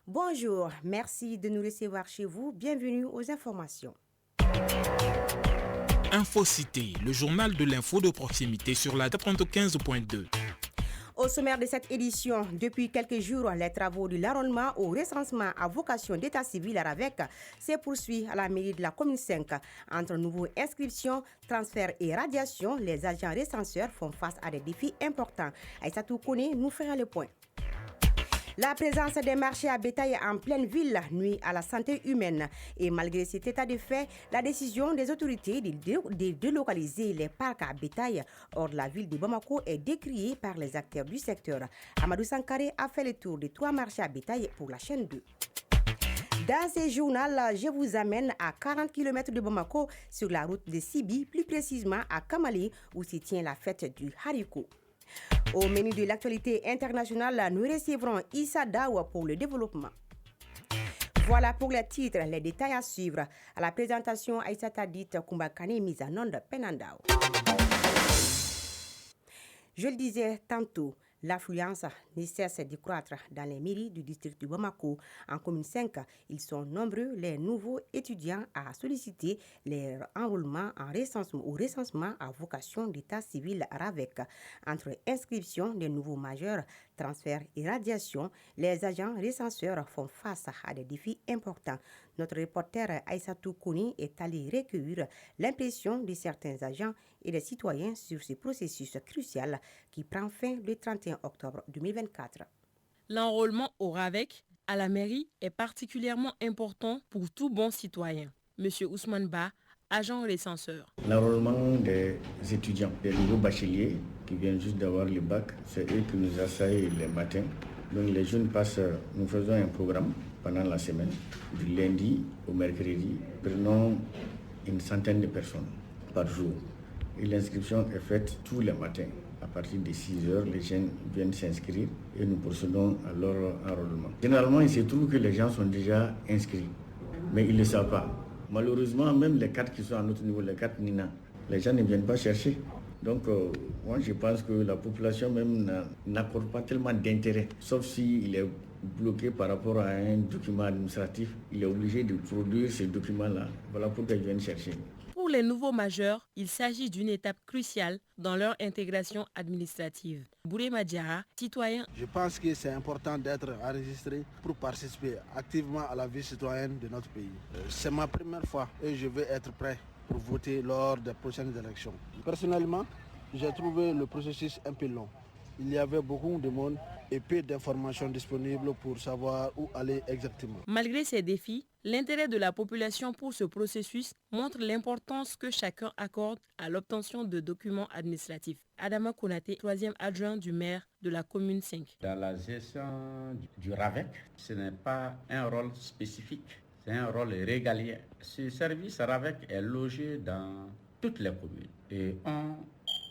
Bonjour, merci de nous recevoir chez vous. Bienvenue aux informations. Infocité, le journal de l'info de proximité sur la 95.2. Au sommaire de cette édition, depuis quelques jours, les travaux de l'enrôlement au recensement à vocation d'état civil à Ravec se poursuivent à la mairie de la commune 5. Entre nouveaux inscriptions, transferts et radiations, les agents recenseurs font face à des défis importants. Aïssatou Kone nous fera le point. La présence des marchés à bétail en pleine ville nuit à la santé humaine. Et malgré cet état de fait, la décision des autorités de délocaliser les parcs à bétail hors de la ville de Bamako est décriée par les acteurs du secteur. Amadou Sankaré a fait le tour des 3 marchés à bétail pour la chaîne 2. Dans ce journal, je vous amène à 40 km de Bamako sur la route de Sibi, plus précisément à Kamali, où se tient la fête du haricot. Au menu de l'actualité internationale, nous recevrons Issa Dawa pour le développement. Voilà pour les titres, les détails à suivre. À la présentation, Aïssa Tadit Kumbakane, mise en onde Penandao. Je le disais tantôt, l'affluence ne cesse de croître dans les mairies du district de Bamako. En commune 5, ils sont nombreux les nouveaux étudiants à solliciter leur enrôlement au recensement à vocation d'état civil RAVEC. Entre inscription des nouveaux majeurs, transferts et radiation, les agents recenseurs font face à des défis importants. Notre reporter Aïssatou Kouni est allé recueillir l'impression de certains agents et des citoyens sur ce processus crucial qui prend fin le 31 octobre 2024. L'enrôlement au RAVEC à la mairie est particulièrement important pour tout bon citoyen. Monsieur Ousmane Ba, agent recenseur. L'enrôlement des étudiants, des nouveaux bacheliers qui viennent juste d'avoir le bac, c'est eux qui nous assaillent les matins. Donc les jeunes passent, nous faisons un programme pendant la semaine, du lundi au mercredi. Prenons une centaine de personnes par jour. Et l'inscription est faite tous les matins. À partir de 6 heures, les jeunes viennent s'inscrire et nous procédons à leur enrôlement. Généralement, il se trouve que les gens sont déjà inscrits, mais ils ne le savent pas. Malheureusement, même les cadres qui sont à notre niveau, les cadres Nina, les gens ne viennent pas chercher. Donc, moi, je pense que la population même n'accorde pas tellement d'intérêt, sauf s'il est bloqué par rapport à un document administratif. Il est obligé de produire ce document-là. Voilà pourquoi ils viennent chercher. Pour les nouveaux majeurs, il s'agit d'une étape cruciale dans leur intégration administrative. Bouré Madjara, citoyen. Je pense que c'est important d'être enregistré pour participer activement à la vie citoyenne de notre pays. C'est ma première fois et je veux être prêt pour voter lors des prochaines élections. Personnellement, j'ai trouvé le processus un peu long. Il y avait beaucoup de monde et peu d'informations disponibles pour savoir où aller exactement. Malgré ces défis, l'intérêt de la population pour ce processus montre l'importance que chacun accorde à l'obtention de documents administratifs. Adama Konaté, 3e adjoint du maire de la commune 5. Dans la gestion du RAVEC, ce n'est pas un rôle spécifique, c'est un rôle régalien. Ce service RAVEC est logé dans toutes les communes et ont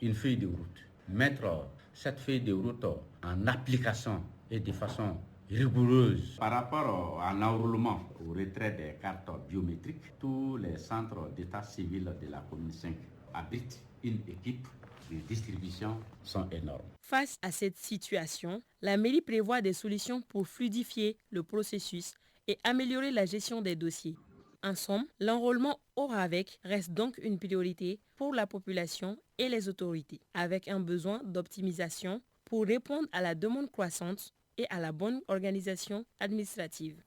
une feuille de route. Mettre cette feuille de route en application et de façon rigoureuse par rapport à l'enrôlement, au retrait des cartes biométriques, tous les centres d'état civil de la commune 5 abritent une équipe. Les distributions sont énormes. Face à cette situation, la mairie prévoit des solutions pour fluidifier le processus et améliorer la gestion des dossiers. En somme, l'enrôlement au RAVEC reste donc une priorité pour la population et les autorités, avec un besoin d'optimisation pour répondre à la demande croissante et à la bonne organisation administrative.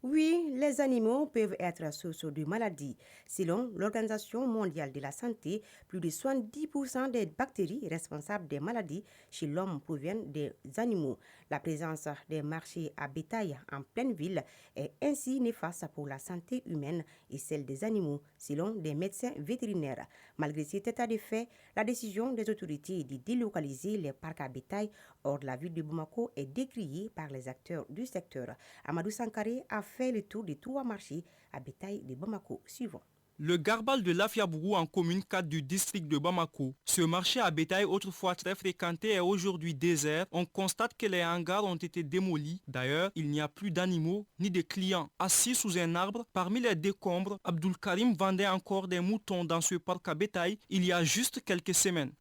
Oui, les animaux peuvent être source de maladies. Selon l'Organisation mondiale de la santé, plus de 70% des bactéries responsables des maladies chez l'homme proviennent des animaux. La présence des marchés à bétail en pleine ville est ainsi néfaste pour la santé humaine et celle des animaux, selon des médecins vétérinaires. Malgré cet état de fait, la décision des autorités de délocaliser les parcs à bétail hors de la ville de Bamako est décriée par les acteurs du secteur. Amadou Sankaré a fait le tour des 3 marchés à bétail de Bamako. Suivant. Le Garbal de Lafiabourou en commune 4 du district de Bamako. Ce marché à bétail autrefois très fréquenté est aujourd'hui désert. On constate que les hangars ont été démolis. D'ailleurs, il n'y a plus d'animaux ni de clients. Assis sous un arbre, parmi les décombres, Abdul Karim vendait encore des moutons dans ce parc à bétail il y a juste quelques semaines.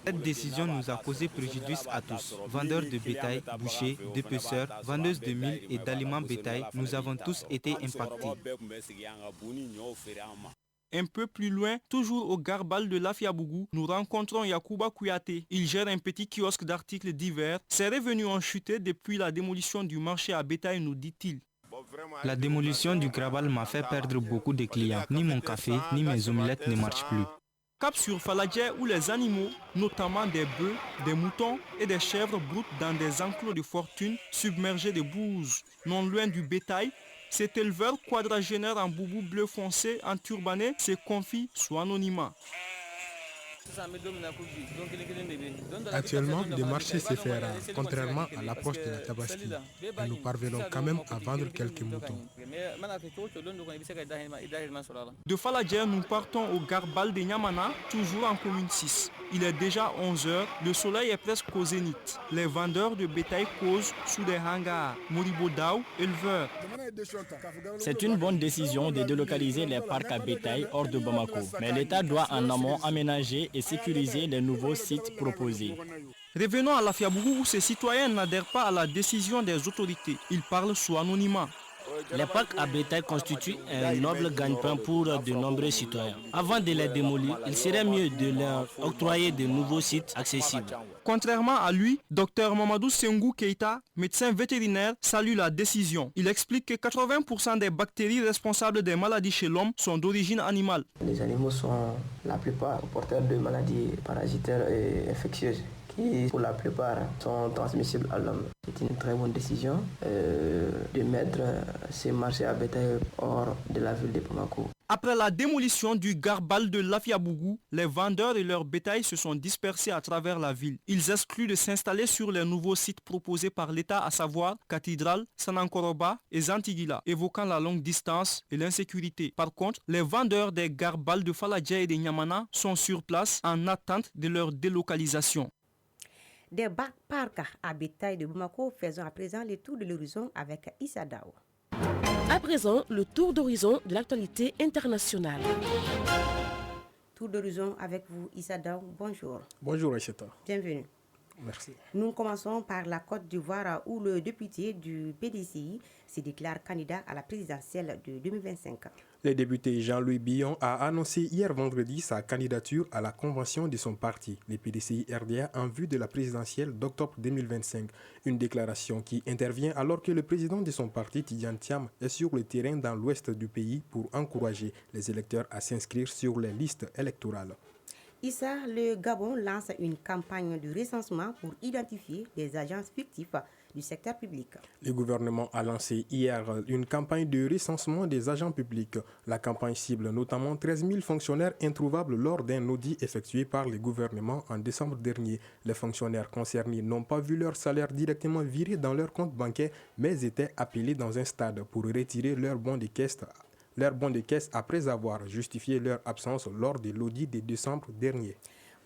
Cette décision nous a causé préjudice à tous. Vendeurs de bétail, bouchers, dépeceurs, vendeuses de mil et d'aliments bétail, nous avons tous été impactés. Un peu plus loin, toujours au Garbal de Lafiabougou, nous rencontrons Yacouba Kouyaté. Il gère un petit kiosque d'articles divers. Ses revenus ont chuté depuis la démolition du marché à bétail, nous dit-il. La démolition du Garbal m'a fait perdre beaucoup de clients. Ni mon café, ni mes omelettes ne marchent plus. Cap sur Faladjer où les animaux, notamment des bœufs, des moutons et des chèvres broutent dans des enclos de fortune submergés de bouse. Non loin du bétail, cet éleveur quadragénaire en boubou bleu foncé enturbané se confie sous anonymat. Actuellement, le marché se fait rare, contrairement à l'approche de la Tabaski. Et nous parvenons quand même à vendre quelques moutons. De Faladjer, nous partons au Garbal de Niamana, toujours en commune 6. Il est déjà 11h, le soleil est presque au zénith. Les vendeurs de bétail causent sous des hangars. Moribo Daou, éleveur. C'est une bonne décision de délocaliser les parcs à bétail hors de Bamako. Mais l'État doit en amont aménager et sécuriser les nouveaux sites proposés. Revenons à Lafiabougou où ces citoyens n'adhèrent pas à la décision des autorités. Ils parlent sous anonymat. Les parcs à bétail constituent un noble gagne-pain pour de nombreux citoyens. Avant de les démolir, il serait mieux de leur octroyer de nouveaux sites accessibles. Contrairement à lui, Dr Mamadou Sengou Keita, médecin vétérinaire, salue la décision. Il explique que 80% des bactéries responsables des maladies chez l'homme sont d'origine animale. Les animaux sont la plupart porteurs de maladies parasitaires et infectieuses, qui pour la plupart sont transmissibles à l'homme. C'est une très bonne décision de mettre ces marchés à bétail hors de la ville de Bamako. Après la démolition du Garbal de Lafiabougou, les vendeurs et leur bétail se sont dispersés à travers la ville. Ils excluent de s'installer sur les nouveaux sites proposés par l'État, à savoir Cathédrale, Sanankoroba et Zantigila, évoquant la longue distance et l'insécurité. Par contre, les vendeurs des Garbal de Faladjer et de Niamana sont sur place en attente de leur délocalisation. Des parcs à bétail de Bamako, faisons à présent le tour de l'horizon avec Issa Dao. À présent, le tour d'horizon de l'actualité internationale. Tour d'horizon avec vous, Issa Dao. Bonjour. Bonjour, Aïcheta. Bienvenue. Merci. Nous commençons par la Côte d'Ivoire où le député du PDCI se déclare candidat à la présidentielle de 2025. Le député Jean-Louis Billon a annoncé hier vendredi sa candidature à la convention de son parti, le PDCI RDA, en vue de la présidentielle d'octobre 2025. Une déclaration qui intervient alors que le président de son parti, Tidjane Thiam, est sur le terrain dans l'ouest du pays pour encourager les électeurs à s'inscrire sur les listes électorales. Issa, le Gabon lance une campagne de recensement pour identifier des agents fictifs du secteur public. Le gouvernement a lancé hier une campagne de recensement des agents publics. La campagne cible notamment 13 000 fonctionnaires introuvables lors d'un audit effectué par le gouvernement en décembre dernier. Les fonctionnaires concernés n'ont pas vu leur salaire directement viré dans leur compte bancaire, mais étaient appelés dans un stade pour retirer leur bon de caisse après avoir justifié leur absence lors de l'audit de décembre dernier.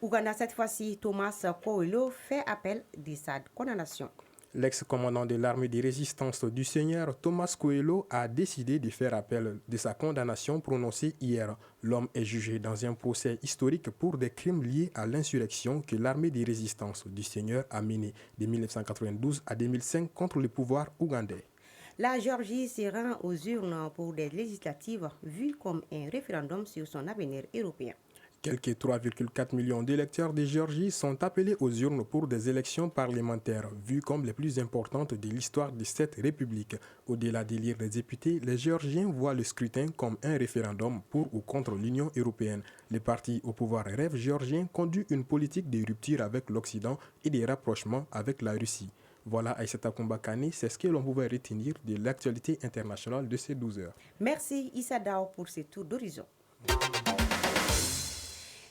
Ouganda, cette fois-ci, Thomas Kouelo fait appel de sa condamnation. L'ex-commandant de l'armée de résistance du Seigneur, Thomas Kouelo, a décidé de faire appel de sa condamnation prononcée hier. L'homme est jugé dans un procès historique pour des crimes liés à l'insurrection que l'armée de résistance du Seigneur a menée de 1992 à 2005 contre le pouvoir ougandais. La Géorgie se rend aux urnes pour des législatives vues comme un référendum sur son avenir européen. Quelques 3,4 millions d'électeurs de Géorgie sont appelés aux urnes pour des élections parlementaires, vues comme les plus importantes de l'histoire de cette république. Au-delà d'élire des députés, les Géorgiens voient le scrutin comme un référendum pour ou contre l'Union européenne. Le parti au pouvoir Rêve géorgien conduit une politique de rupture avec l'Occident et de rapprochement avec la Russie. Voilà, Aïssata Koumbakane, c'est ce que l'on pouvait retenir de l'actualité internationale de ces 12 heures. Merci Issa Dao pour ce tour d'horizon.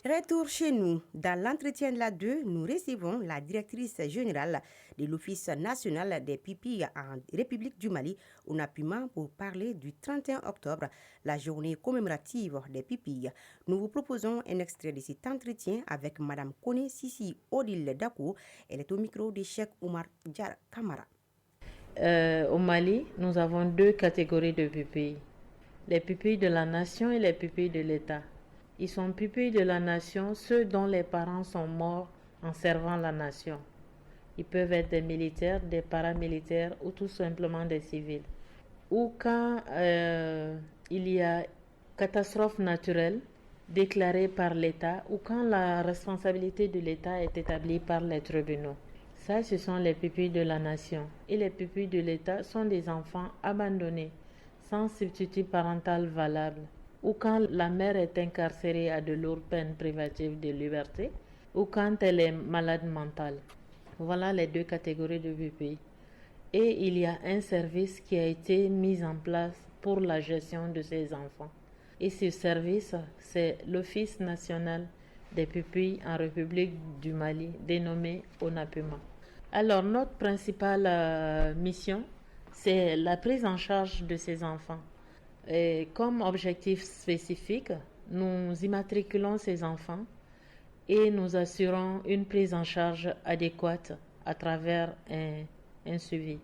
Retour chez nous. Dans l'entretien de la 2, nous recevons la directrice générale de l'Office national des pupilles en République du Mali, Unapima, pour parler du 31 octobre, la journée commémorative des pupilles. Nous vous proposons un extrait de cet entretien avec Mme Kone Sissi Odile Dakou. Elle est au micro de Cheikh Oumar Diar Kamara. Au Mali, nous avons deux catégories de pupilles. Les pupilles de la nation et les pupilles de l'État. Ils sont pupilles de la nation, ceux dont les parents sont morts en servant la nation. Ils peuvent être des militaires, des paramilitaires ou tout simplement des civils. Ou quand il y a catastrophe naturelle déclarée par l'État ou quand la responsabilité de l'État est établie par les tribunaux. Ça, ce sont les pupilles de la nation. Et les pupilles de l'État sont des enfants abandonnés, sans substitut parental valable. Ou quand la mère est incarcérée à de lourdes peines privatives de liberté, ou quand elle est malade mentale. Voilà les deux catégories de pupilles. Et il y a un service qui a été mis en place pour la gestion de ces enfants. Et ce service, c'est l'Office national des pupilles en République du Mali, dénommé ONAPUMA. Alors, notre principale mission, c'est la prise en charge de ces enfants. Et comme objectif spécifique, nous immatriculons ces enfants et nous assurons une prise en charge adéquate à travers un suivi.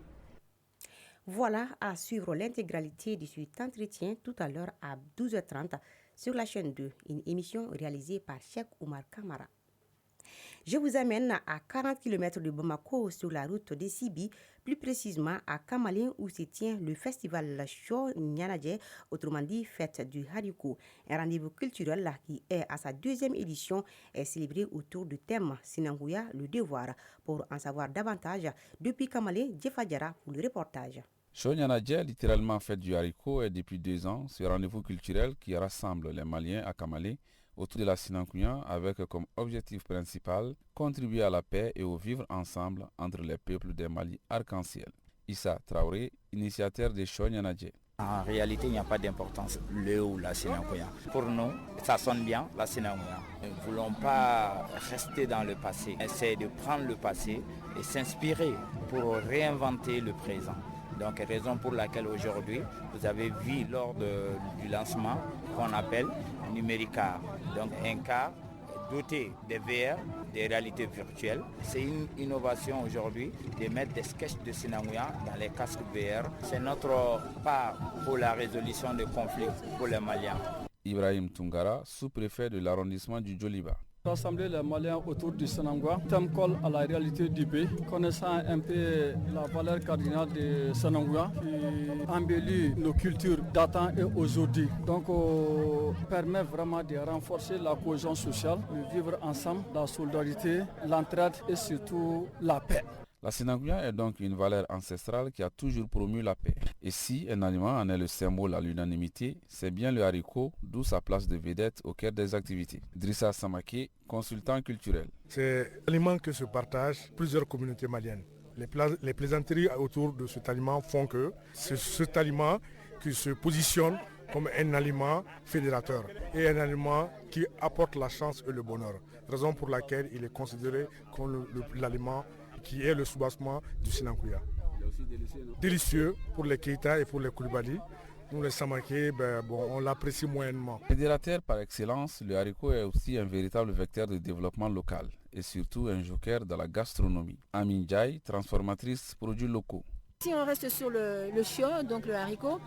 Voilà, à suivre l'intégralité de cet entretien tout à l'heure à 12h30 sur la chaîne 2, une émission réalisée par Cheikh Oumar Kamara. Je vous amène à 40 km de Bamako sur la route de Sibi, plus précisément à Kamalé où se tient le festival Show Nyanadje, autrement dit Fête du Haricot, un rendez-vous culturel qui est à sa deuxième édition et célébré autour du thème Sinangouya, le devoir. Pour en savoir davantage, depuis Kamalé, Djefadjara pour le reportage. Show Nyanadje, littéralement Fête du Haricot, est depuis 2 ans ce rendez-vous culturel qui rassemble les Maliens à Kamalé autour de la Sinankuya avec comme objectif principal contribuer à la paix et au vivre ensemble entre les peuples des Mali arc-en-ciel. Issa Traoré, initiateur de Show Nyanadje. En réalité, il n'y a pas d'importance le ou la Sinankuya. Pour nous, ça sonne bien la Sinankuya. Nous ne voulons pas rester dans le passé. Essayer de prendre le passé et s'inspirer pour réinventer le présent. Donc, raison pour laquelle aujourd'hui, vous avez vu lors du lancement qu'on appelle Numéricar. Donc, un car doté de VR, des réalités virtuelles. C'est une innovation aujourd'hui de mettre des sketchs de Sinangouya dans les casques VR. C'est notre part pour la résolution des conflits pour les Maliens. Ibrahim Tungara, sous-préfet de l'arrondissement du Djoliba. Rassembler les Maliens autour du Sinangouya, thème colle à la réalité du pays, connaissant un peu la valeur cardinale de Sinangouya qui embellit nos cultures d'antan et aujourd'hui. Donc permet vraiment de renforcer la cohésion sociale, de vivre ensemble, la solidarité, l'entraide et surtout la paix. La Sinangouya est donc une valeur ancestrale qui a toujours promu la paix. Et si un aliment en est le symbole à l'unanimité, c'est bien le haricot, d'où sa place de vedette au cœur des activités. Drissa Samake, consultant culturel. C'est l'aliment que se partagent plusieurs communautés maliennes. Les plaisanteries autour de cet aliment font que c'est cet aliment qui se positionne comme un aliment fédérateur et un aliment qui apporte la chance et le bonheur. Raison pour laquelle il est considéré comme l'aliment qui est le soubassement du Sinankuya. Délicieux pour les Keita et pour les Koulibaly. Nous les Samaké, on l'apprécie moyennement. Fédérateur par excellence, le haricot est aussi un véritable vecteur de développement local et surtout un joker dans la gastronomie. Amin Diaye, transformatrice produits locaux. Si on reste sur le chio, donc le haricot,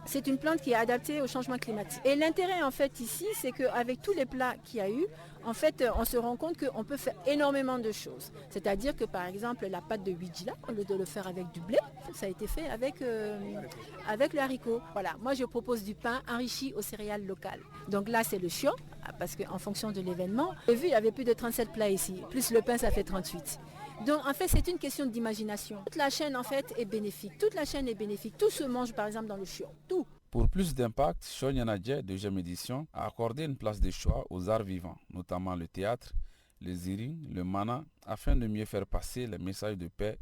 c'est une plante qui est adaptée au changement climatique. Et l'intérêt en fait ici, c'est qu'avec tous les plats qu'il y a eu, en fait, on se rend compte qu'on peut faire énormément de choses. C'est-à-dire que par exemple, la pâte de Wijila, au lieu de le faire avec du blé, ça a été fait avec le haricot. Voilà, moi je propose du pain enrichi aux céréales locales. Donc là, c'est le chion, parce qu'en fonction de l'événement, j'ai vu, il y avait plus de 37 plats ici, plus le pain, ça fait 38. Donc en fait, c'est une question d'imagination. Toute la chaîne en fait est bénéfique. Toute la chaîne est bénéfique. Tout se mange par exemple dans le chion. Tout. Pour plus d'impact, Show Nyanadje, deuxième édition, a accordé une place de choix aux arts vivants, notamment le théâtre, le ziri, le mana, afin de mieux faire passer les messages de paix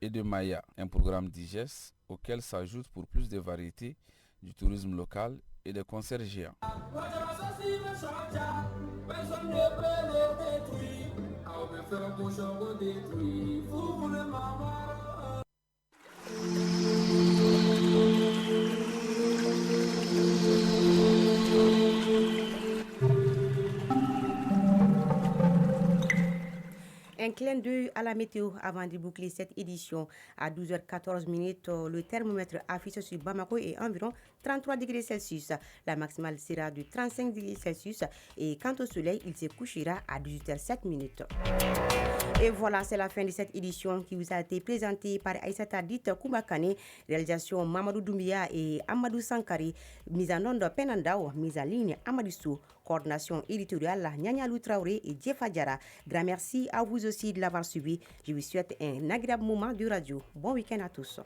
et de Maya, un programme digeste auquel s'ajoute pour plus de variétés du tourisme local et des concerts géants. Un clin d'œil à la météo avant de boucler cette édition. À 12h14, le thermomètre affiché sur Bamako est environ 33 degrés Celsius. La maximale sera de 35 degrés Celsius et quant au soleil, il se couchera à 18h07. Et voilà, c'est la fin de cette édition qui vous a été présentée par Aïssata Dit Koumakane, réalisation Mamadou Doumbia et Amadou Sankari, mise en onde Penandao, mise en ligne Amadou, coordination éditoriale Nyanya Lou Traoré et Djefa Diara. Grand merci à vous aussi de l'avoir suivi. Je vous souhaite un agréable moment de radio. Bon week-end à tous.